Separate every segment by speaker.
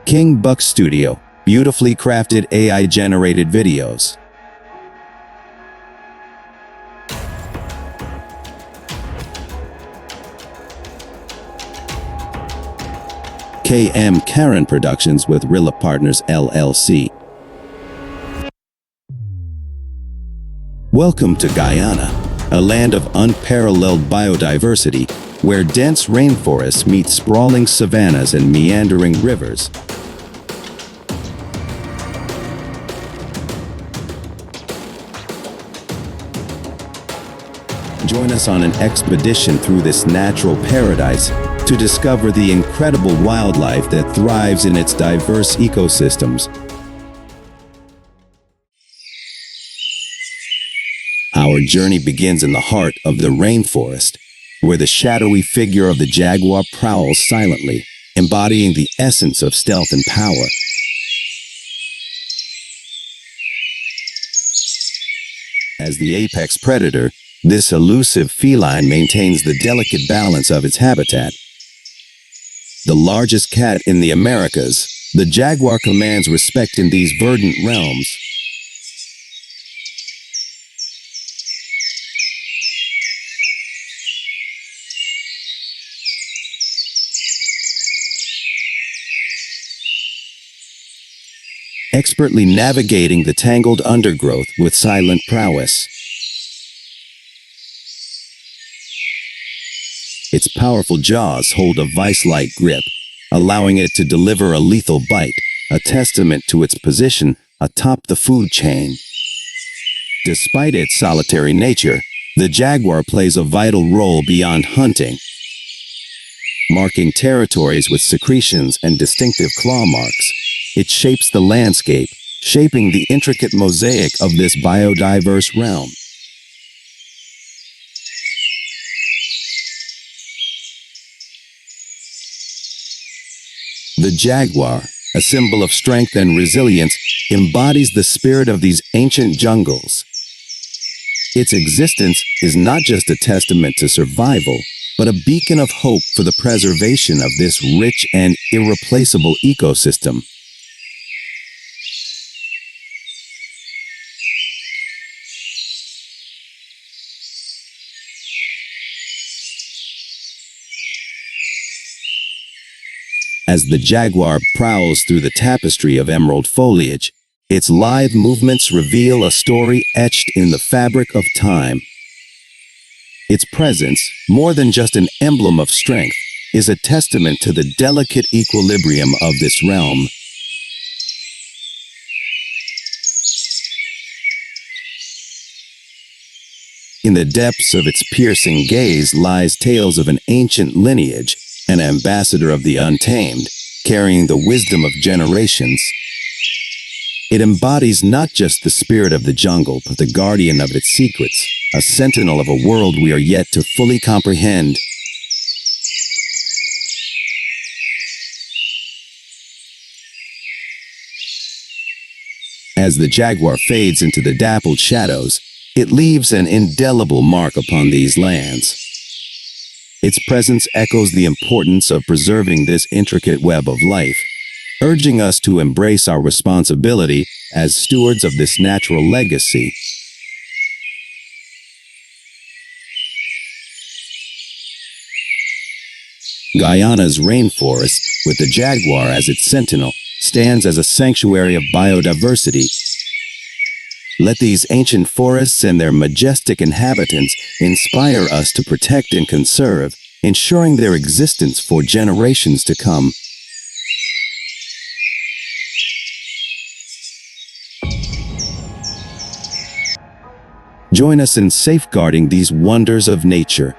Speaker 1: King Buck Studio, beautifully crafted AI-generated videos. KM Karen Productions with Rilla Partners LLC. Welcome to Guyana, a land of unparalleled biodiversity, where dense rainforests meet sprawling savannas and meandering rivers. Join us on an expedition through this natural paradise to discover the incredible wildlife that thrives in its diverse ecosystems. Our journey begins in the heart of the rainforest, where the shadowy figure of the jaguar prowls silently, embodying the essence of stealth and power. As the apex predator, this elusive feline maintains the delicate balance of its habitat. The largest cat in the Americas, the jaguar commands respect in these verdant realms. Expertly navigating the tangled undergrowth with silent prowess. Its powerful jaws hold a vice-like grip, allowing it to deliver a lethal bite, a testament to its position atop the food chain. Despite its solitary nature, the jaguar plays a vital role beyond hunting, marking territories with secretions and distinctive claw marks. It shapes the landscape, shaping the intricate mosaic of this biodiverse realm. The jaguar, a symbol of strength and resilience, embodies the spirit of these ancient jungles. Its existence is not just a testament to survival, but a beacon of hope for the preservation of this rich and irreplaceable ecosystem. As the jaguar prowls through the tapestry of emerald foliage, its lithe movements reveal a story etched in the fabric of time. Its presence, more than just an emblem of strength, is a testament to the delicate equilibrium of this realm. In the depths of its piercing gaze lies tales of an ancient lineage, an ambassador of the untamed, carrying the wisdom of generations. It embodies not just the spirit of the jungle, but the guardian of its secrets, a sentinel of a world we are yet to fully comprehend. As the jaguar fades into the dappled shadows, it leaves an indelible mark upon these lands. Its presence echoes the importance of preserving this intricate web of life, urging us to embrace our responsibility as stewards of this natural legacy. Guyana's rainforest, with the jaguar as its sentinel, stands as a sanctuary of biodiversity. Let these ancient forests and their majestic inhabitants inspire us to protect and conserve, ensuring their existence for generations to come. Join us in safeguarding these wonders of nature.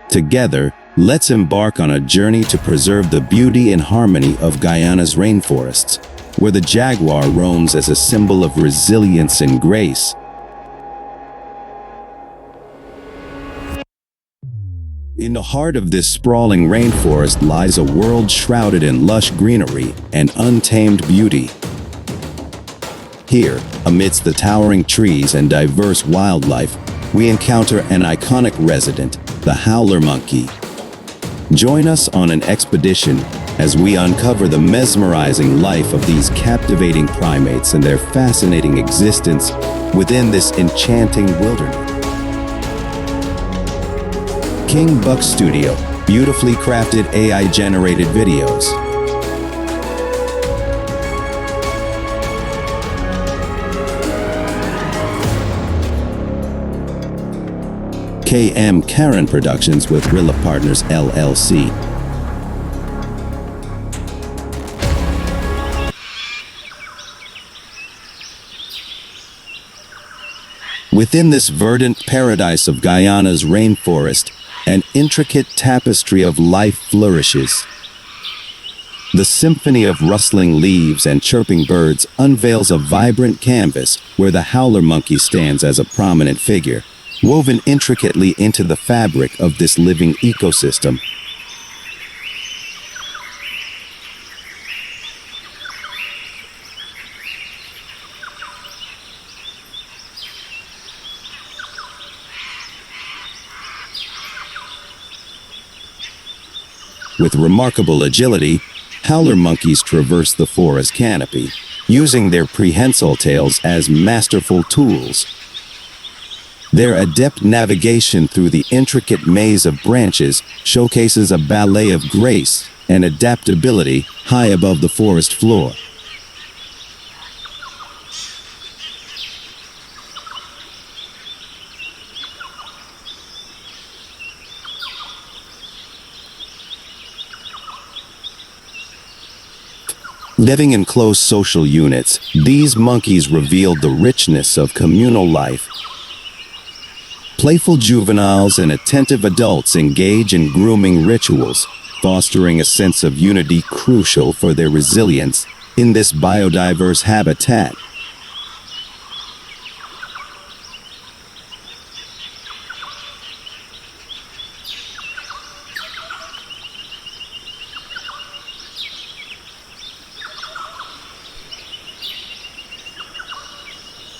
Speaker 1: Together, let's embark on a journey to preserve the beauty and harmony of Guyana's rainforests, where the jaguar roams as a symbol of resilience and grace. In the heart of this sprawling rainforest lies a world shrouded in lush greenery and untamed beauty. Here, amidst the towering trees and diverse wildlife, we encounter an iconic resident, the howler monkey. Join us on an expedition as we uncover the mesmerizing life of these captivating primates and their fascinating existence within this enchanting wilderness. King Buck Studio, beautifully crafted AI-generated videos. KM Karen Productions with Rilla Partners LLC. Within this verdant paradise of Guyana's rainforest, an intricate tapestry of life flourishes. The symphony of rustling leaves and chirping birds unveils a vibrant canvas where the howler monkey stands as a prominent figure, woven intricately into the fabric of this living ecosystem. With remarkable agility, howler monkeys traverse the forest canopy, using their prehensile tails as masterful tools. Their adept navigation through the intricate maze of branches showcases a ballet of grace and adaptability high above the forest floor. Living in close social units, these monkeys revealed the richness of communal life. Playful juveniles and attentive adults engage in grooming rituals, fostering a sense of unity crucial for their resilience in this biodiverse habitat.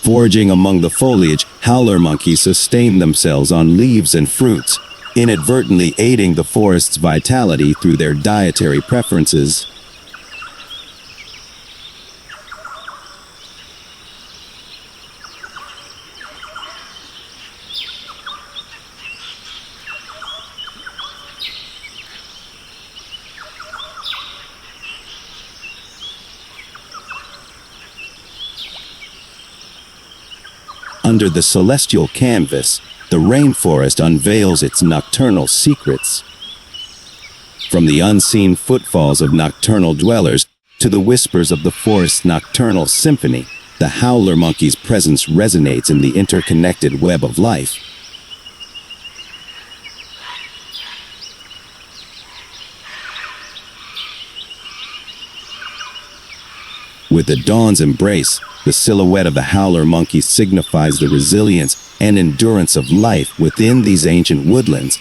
Speaker 1: Foraging among the foliage, howler monkeys sustain themselves on leaves and fruits, inadvertently aiding the forest's vitality through their dietary preferences. Under the celestial canvas, the rainforest unveils its nocturnal secrets. From the unseen footfalls of nocturnal dwellers to the whispers of the forest's nocturnal symphony, the howler monkey's presence resonates in the interconnected web of life. With the dawn's embrace, the silhouette of the howler monkey signifies the resilience and endurance of life within these ancient woodlands.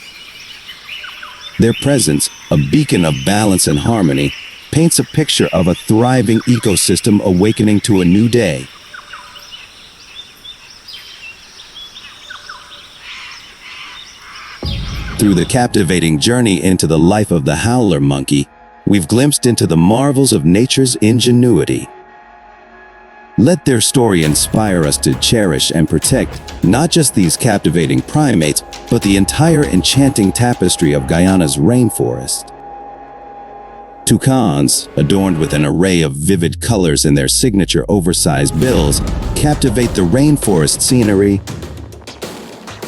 Speaker 1: Their presence, a beacon of balance and harmony, paints a picture of a thriving ecosystem awakening to a new day. Through the captivating journey into the life of the howler monkey, we've glimpsed into the marvels of nature's ingenuity. Let their story inspire us to cherish and protect not just these captivating primates, but the entire enchanting tapestry of Guyana's rainforest. Toucans, adorned with an array of vivid colors in their signature oversized bills, captivate the rainforest scenery.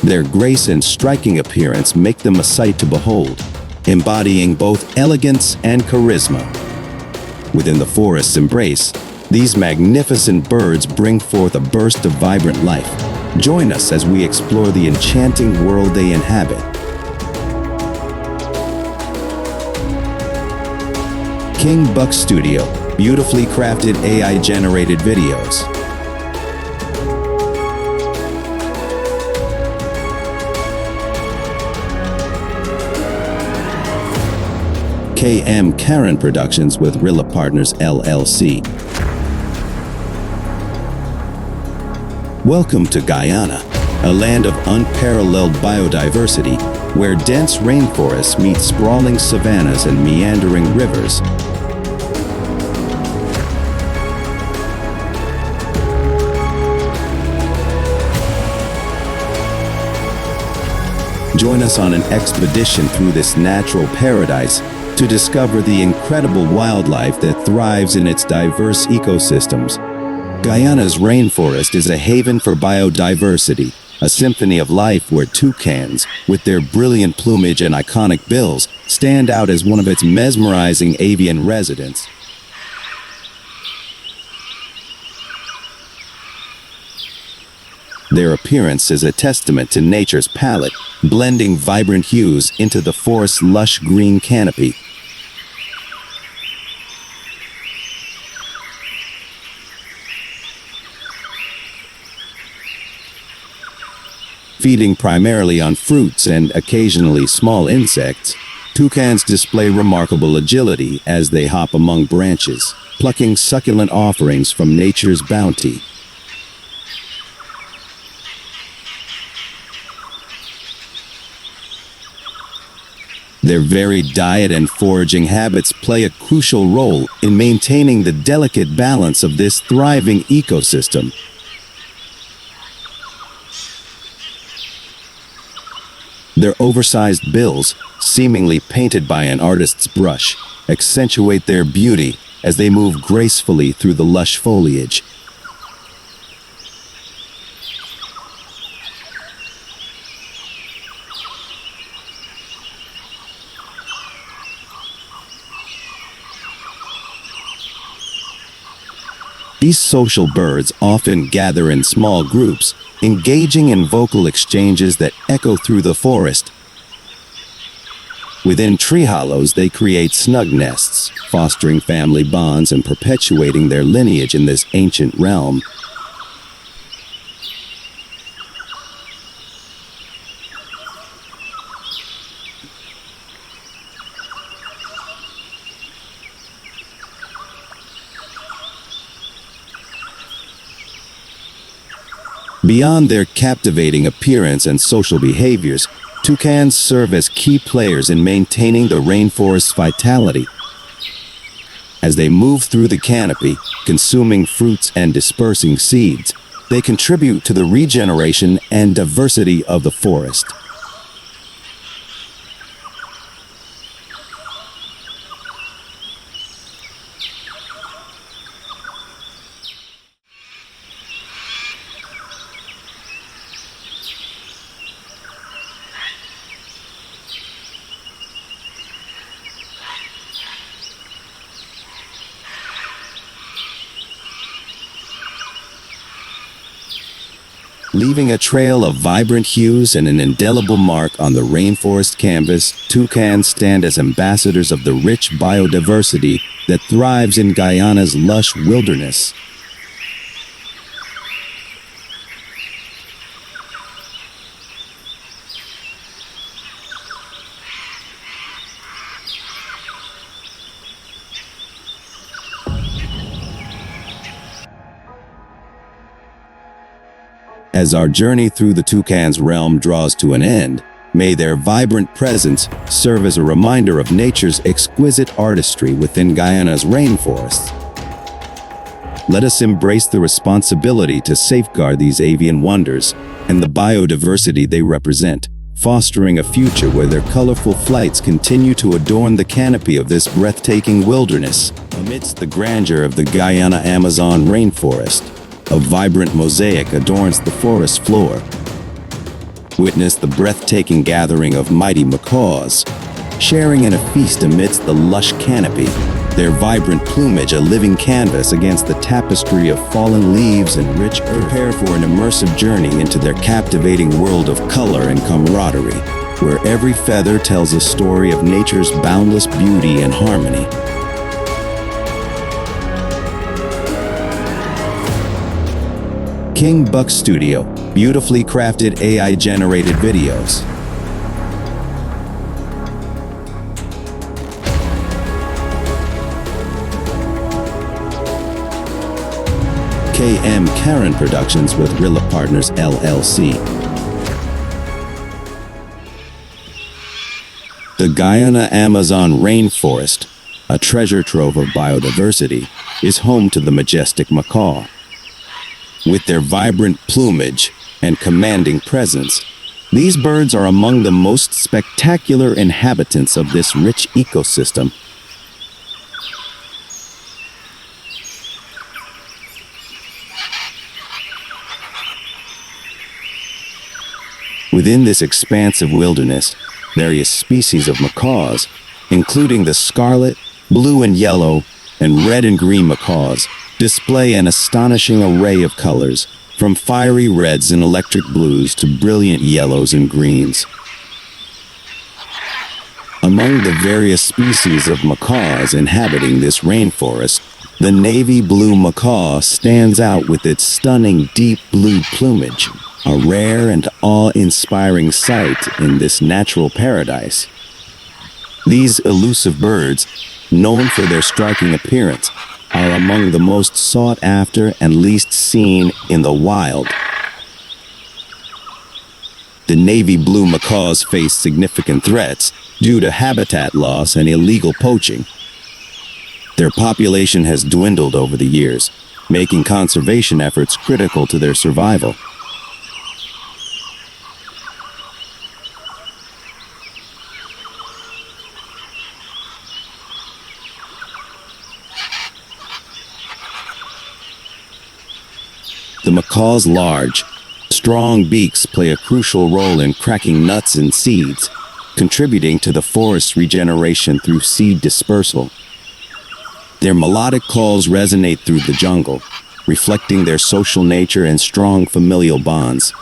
Speaker 1: Their grace and striking appearance make them a sight to behold, embodying both elegance and charisma. Within the forest's embrace, these magnificent birds bring forth a burst of vibrant life. Join us as we explore the enchanting world they inhabit. King Buck Studio, beautifully crafted AI-generated videos. KM Karen Productions with Rilla Partners LLC. Welcome to Guyana, a land of unparalleled biodiversity, where dense rainforests meet sprawling savannas and meandering rivers. Join us on an expedition through this natural paradise to discover the incredible wildlife that thrives in its diverse ecosystems. Guyana's rainforest is a haven for biodiversity, a symphony of life where toucans, with their brilliant plumage and iconic bills, stand out as one of its mesmerizing avian residents. Their appearance is a testament to nature's palette, blending vibrant hues into the forest's lush green canopy. Feeding primarily on fruits and occasionally small insects, toucans display remarkable agility as they hop among branches, plucking succulent offerings from nature's bounty. Their varied diet and foraging habits play a crucial role in maintaining the delicate balance of this thriving ecosystem. Their oversized bills, seemingly painted by an artist's brush, accentuate their beauty as they move gracefully through the lush foliage. These social birds often gather in small groups, engaging in vocal exchanges that echo through the forest. Within tree hollows, they create snug nests, fostering family bonds and perpetuating their lineage in this ancient realm. Beyond their captivating appearance and social behaviors, toucans serve as key players in maintaining the rainforest's vitality. As they move through the canopy, consuming fruits and dispersing seeds, they contribute to the regeneration and diversity of the forest. Leaving a trail of vibrant hues and an indelible mark on the rainforest canvas, toucans stand as ambassadors of the rich biodiversity that thrives in Guyana's lush wilderness. As our journey through the toucan's realm draws to an end, may their vibrant presence serve as a reminder of nature's exquisite artistry within Guyana's rainforests. Let us embrace the responsibility to safeguard these avian wonders and the biodiversity they represent, fostering a future where their colorful flights continue to adorn the canopy of this breathtaking wilderness. Amidst the grandeur of the Guyana Amazon rainforest, a vibrant mosaic adorns the forest floor. Witness the breathtaking gathering of mighty macaws, sharing in a feast amidst the lush canopy, their vibrant plumage a living canvas against the tapestry of fallen leaves and rich earth. Prepare for an immersive journey into their captivating world of color and camaraderie, where every feather tells a story of nature's boundless beauty and harmony. King Buck Studio, beautifully crafted AI-generated videos. KM Karen Productions with Rilla Partners LLC. The Guyana Amazon Rainforest, a treasure trove of biodiversity, is home to the majestic macaw. With their vibrant plumage and commanding presence, these birds are among the most spectacular inhabitants of this rich ecosystem. Within this expansive wilderness, various species of macaws, including the scarlet, blue and yellow, and red and green macaws, display an astonishing array of colors, from fiery reds and electric blues to brilliant yellows and greens. Among the various species of macaws inhabiting this rainforest, the navy blue macaw stands out with its stunning deep blue plumage, a rare and awe-inspiring sight in this natural paradise. These elusive birds, known for their striking appearance, are among the most sought after and least seen in the wild. The navy blue macaws face significant threats due to habitat loss and illegal poaching. Their population has dwindled over the years, making conservation efforts critical to their survival. The macaw's large, strong beaks play a crucial role in cracking nuts and seeds, contributing to the forest's regeneration through seed dispersal. Their melodic calls resonate through the jungle, reflecting their social nature and strong familial bonds.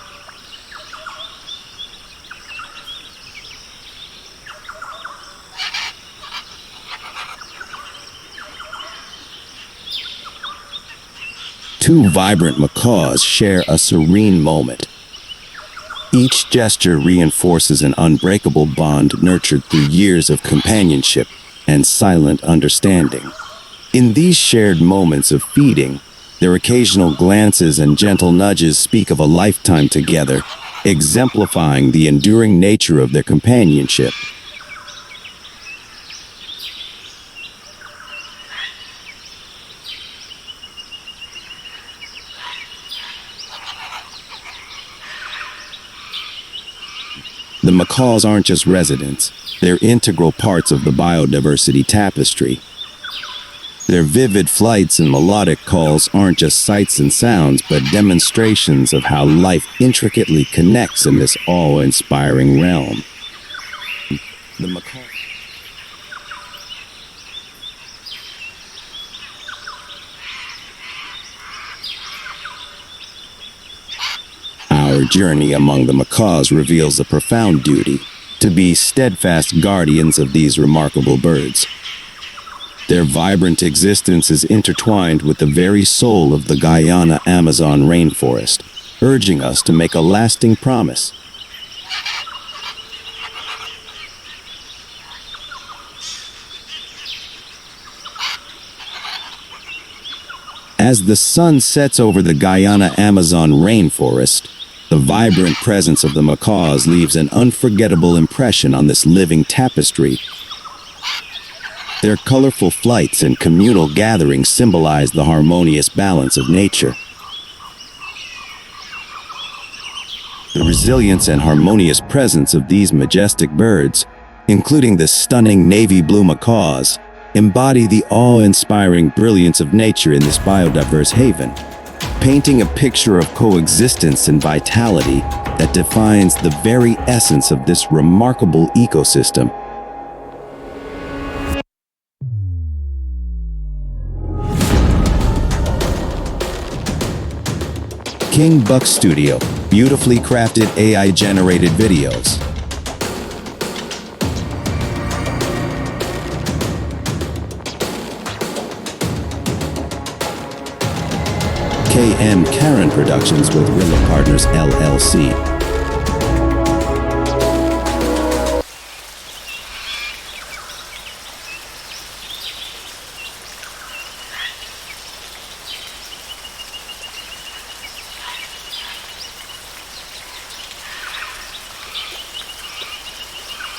Speaker 1: Two vibrant macaws share a serene moment. Each gesture reinforces an unbreakable bond nurtured through years of companionship and silent understanding. In these shared moments of feeding, their occasional glances and gentle nudges speak of a lifetime together, exemplifying the enduring nature of their companionship. The macaws aren't just residents, they're integral parts of the biodiversity tapestry. Their vivid flights and melodic calls aren't just sights and sounds, but demonstrations of how life intricately connects in this awe-inspiring realm. The macaw. Our journey among the macaws reveals a profound duty to be steadfast guardians of these remarkable birds. Their vibrant existence is intertwined with the very soul of the Guyana Amazon rainforest, urging us to make a lasting promise. As the sun sets over the Guyana Amazon rainforest, the vibrant presence of the macaws leaves an unforgettable impression on this living tapestry. Their colorful flights and communal gatherings symbolize the harmonious balance of nature. The resilience and harmonious presence of these majestic birds, including the stunning navy blue macaws, embody the awe-inspiring brilliance of nature in this biodiverse haven, painting a picture of coexistence and vitality that defines the very essence of this remarkable ecosystem. King Buck Studio, beautifully crafted AI-generated videos. KM Karen Productions with Rilla Partners LLC.